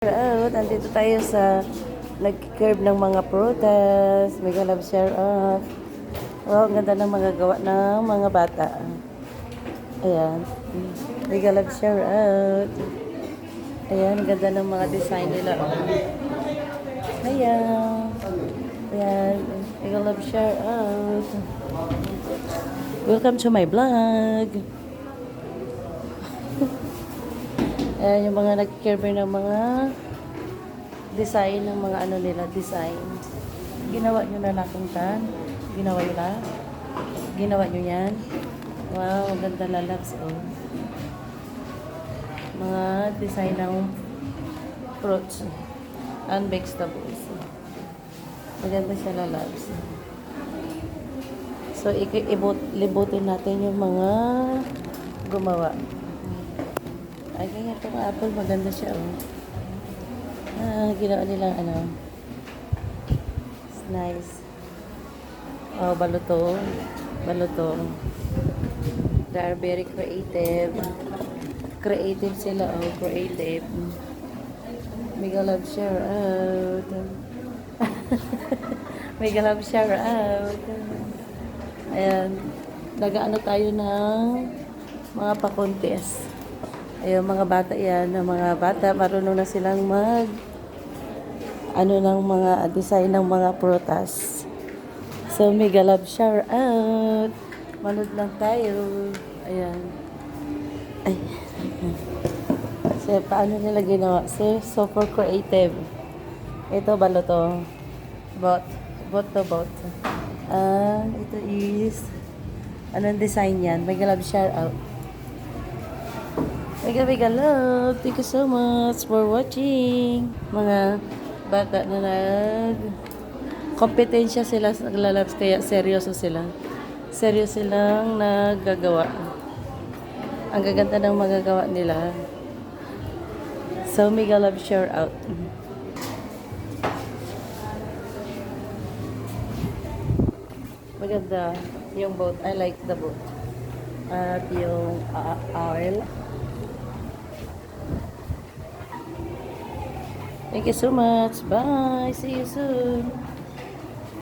Out, andito tayo sa nag-curve ng mga prutas. Mega love share off. Wow, ang ganda ng mga gawa ng mga bata. Ayan. Mega love share out. Ayan, ang ganda ng mga design nila. Ayan. Ayan. Mega love share out. Welcome to my vlog. Ayan yung mga nag-curve ng mga design ng mga ano nila, design. Ginawa nyo na nakuntan? Ginawa nyo na? Ginawa nyo yan? Wow, ang ganda na loves, oh. Mga design ng fruits and vegetables. Maganda siya na loves. So, libutin natin yung mga gumawa. Ay, ganyan itong apple. Maganda siya, oh. Ginawa nilang ano. It's nice. Oh, baluto. Baluto. They are very creative. Creative sila, oh. Creative. Mega love share out. Mega love share out. Ayan. Nag-ano tayo ng mga pa-contest. Ayun, mga bata yan. Mga bata, marunong na silang ano ng mga design ng mga prutas. So, mega love shower out. Manood lang tayo. Ayan. Ay. So, paano nila ginawa? So, super creative. Ito, baloto. Bot to bot. Ito is, anong design yan? Mega love shower out. Mega love. Thank you so much for watching. Mga bata na kompetensya sila sa naglalabs, kaya seryoso sila. Seryoso silang naggagawa. Ang gaganda ng magagawa nila. So, mega love share out. Maganda yung boat. I like the boat. At yung oil. Thank you so much. Bye. See you soon.